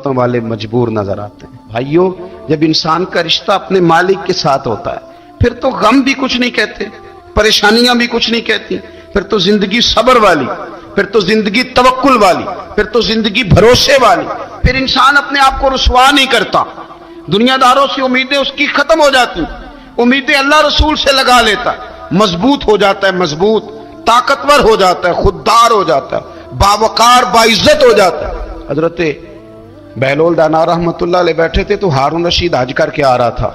نعمتوں والے مجبور نظر آتے ہیں۔ بھائیوں، جب انسان کا رشتہ اپنے مالک کے ساتھ ہوتا ہے پھر تو غم بھی کچھ نہیں کہتے، پریشانیاں بھی کچھ نہیں کہتی، پھر تو زندگی صبر والی، پھر تو زندگی توکل والی، پھر تو زندگی بھروسے والی، پھر انسان اپنے آپ کو رسوا نہیں کرتا، دنیا داروں سے امیدیں اس کی ختم ہو جاتی، امیدیں اللہ رسول سے لگا لیتا ہے، مضبوط ہو جاتا ہے، مضبوط، طاقتور ہو جاتا ہے، خوددار ہو جاتا ہے، باوقار باعزت ہو جاتا ہے۔ حضرت بہلول دانا رحمت اللہ علیہ بیٹھے تھے تو ہارون رشید حج کر کے آ رہا تھا،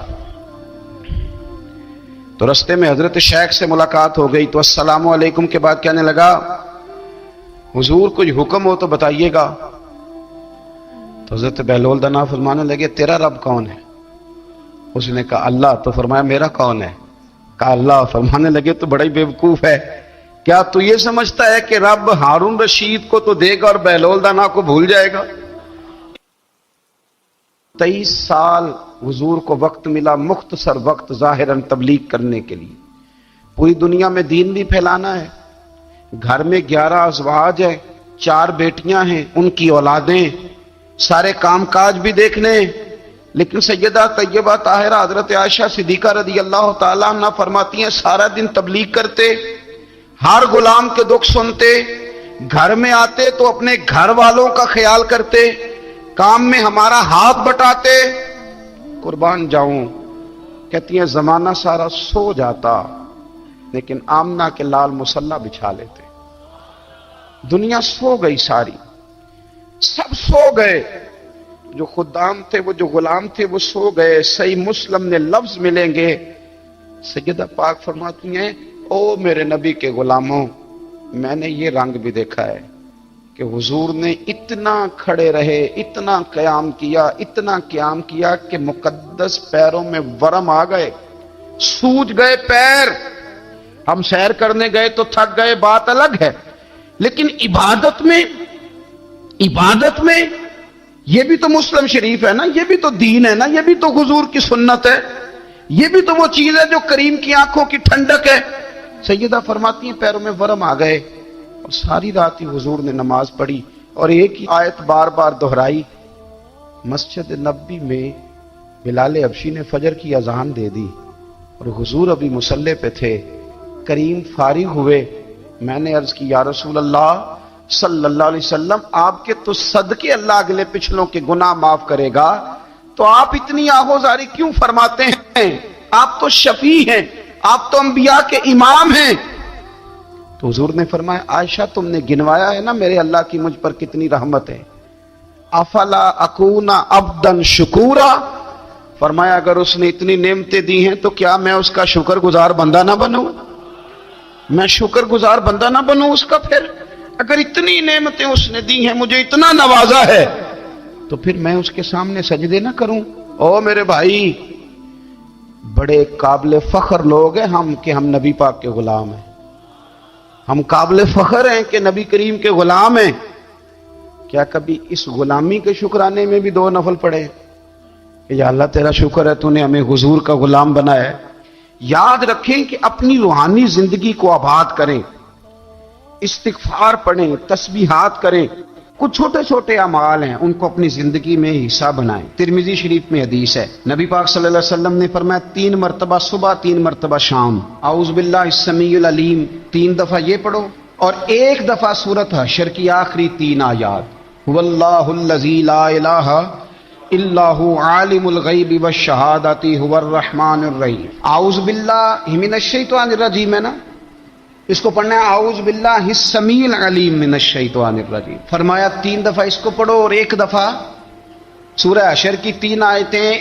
تو رستے میں حضرت شیخ سے ملاقات ہو گئی، تو السلام علیکم کے بعد کہنے لگا حضور کوئی حکم ہو تو بتائیے گا۔ تو حضرت بہلول دانا فرمانے لگے تیرا رب کون ہے؟ اس نے کہا اللہ۔ تو فرمایا میرا کون ہے؟ کہا اللہ۔ فرمانے لگے تو بڑا ہی بیوقوف ہے، کیا تو یہ سمجھتا ہے کہ رب ہارون رشید کو تو دے گا اور بہلول دانا کو بھول جائے گا؟ 23 سال حضور کو وقت ملا، مختصر وقت ظاہراً تبلیغ کرنے کے لیے، پوری دنیا میں دین بھی پھیلانا ہے۔ گھر میں 11 ازواج ہیں، 4 بیٹیاں ہیں، ان کی اولادیں، سارے کام کاج بھی دیکھنے، لیکن سیدہ طیبہ طاہرہ حضرت عائشہ صدیقہ رضی اللہ تعالیٰ عنہ فرماتی ہیں سارا دن تبلیغ کرتے، ہر غلام کے دکھ سنتے، گھر میں آتے تو اپنے گھر والوں کا خیال کرتے، کام میں ہمارا ہاتھ بٹاتے۔ قربان جاؤں، کہتی ہیں زمانہ سارا سو جاتا لیکن آمنہ کے لال مصلی بچھا لیتے۔ دنیا سو گئی، ساری سب سو گئے، جو خدام تھے، وہ جو غلام تھے وہ سو گئے۔ صحیح مسلم نے لفظ ملیں گے، سیدہ پاک فرماتی ہیں او میرے نبی کے غلاموں، میں نے یہ رنگ بھی دیکھا ہے کہ حضور نے اتنا کھڑے رہے، اتنا قیام کیا، اتنا قیام کیا کہ مقدس پیروں میں ورم آ گئے، سوج گئے پیر۔ ہم سیر کرنے گئے تو تھک گئے، بات الگ ہے، لیکن عبادت میں یہ بھی تو مسلم شریف ہے نا، یہ بھی تو دین ہے نا، یہ بھی تو حضور کی سنت ہے، یہ بھی تو وہ چیز ہے جو کریم کی آنکھوں کی ٹھنڈک ہے۔ سیدہ فرماتی ہیں پیروں میں ورم آ گئے، اور ساری رات ہی حضور نے نماز پڑھی اور ایک ہی آیت بار بار دہرائی۔ مسجد نبوی میں بلال حبشی نے فجر کی اذان دے دی اور حضور ابھی مصلی پہ تھے، کریم فارغ ہوئے، میں نے عرض کی یا رسول اللہ صلی اللہ علیہ وسلم، آپ کے تو صدقے اللہ اگلے پچھلوں کے گناہ معاف کرے گا، تو آپ اتنی آہوزاری کیوں فرماتے ہیں؟ آپ تو شفیع ہیں، آپ تو انبیاء کے امام ہیں۔ تو حضور نے فرمایا عائشہ تم نے گنوایا ہے نا میرے اللہ کی مجھ پر کتنی رحمت ہے، افلا اکون عبدا شکورا، فرمایا اگر اس نے اتنی نعمتیں دی ہیں تو کیا میں اس کا شکر گزار بندہ نہ بنوں؟ میں شکر گزار بندہ نہ بنوں اس کا؟ پھر اگر اتنی نعمتیں اس نے دی ہیں، مجھے اتنا نوازا ہے، تو پھر میں اس کے سامنے سجدے نہ کروں؟ او میرے بھائی، بڑے قابل فخر لوگ ہیں ہم کہ ہم نبی پاک کے غلام ہیں، ہم قابل فخر ہیں کہ نبی کریم کے غلام ہیں۔ کیا کبھی اس غلامی کے شکرانے میں بھی 2 نفل پڑھے کہ یا اللہ تیرا شکر ہے تو نے ہمیں حضور کا غلام بنایا ہے؟ یاد رکھیں کہ اپنی روحانی زندگی کو آباد کریں، استغفار پڑھیں، تسبیحات کریں، کچھ چھوٹے چھوٹے اعمال ہیں ان کو اپنی زندگی میں حصہ بنائیں۔ ترمذی شریف میں حدیث ہے، نبی پاک صلی اللہ علیہ وسلم نے فرمایا 3 مرتبہ صبح، 3 مرتبہ شام اعوذ باللہ السمیع العلیم 3 دفعہ یہ پڑھو، اور 1 دفعہ سورۃ حشر کی آخری 3 آیات، واللہ الذی لا الہ الا هو عالم الغیب والشہادۃ هو الرحمن الرحیم۔ اعوذ باللہ من الشیطان الرجیم ہے نا، اس کو پڑھنا ہے اعوذ باللہ السمیع العلیم من الشیطان الرجیم۔ فرمایا 3 دفعہ اس کو پڑھو اور 1 دفعہ سورہ حشر کی 3 آیتیں،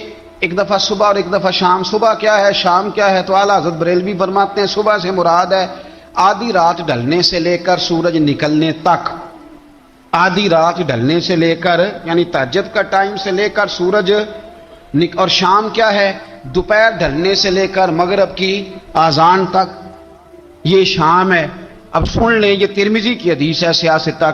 1 دفعہ صبح اور 1 دفعہ شام۔ صبح کیا ہے، شام کیا ہے؟ تو اعلیٰ حضرت بریلوی فرماتے ہیں صبح سے مراد ہے آدھی رات ڈھلنے سے لے کر سورج نکلنے تک، آدھی رات ڈھلنے سے لے کر یعنی تہجد کا ٹائم سے لے کر سورج اور شام کیا ہے؟ دوپہر ڈھلنے سے لے کر مغرب کی اذان تک، یہ شام ہے۔ اب سن لیں، یہ ترمذی کی حدیث ہے، سیاستہ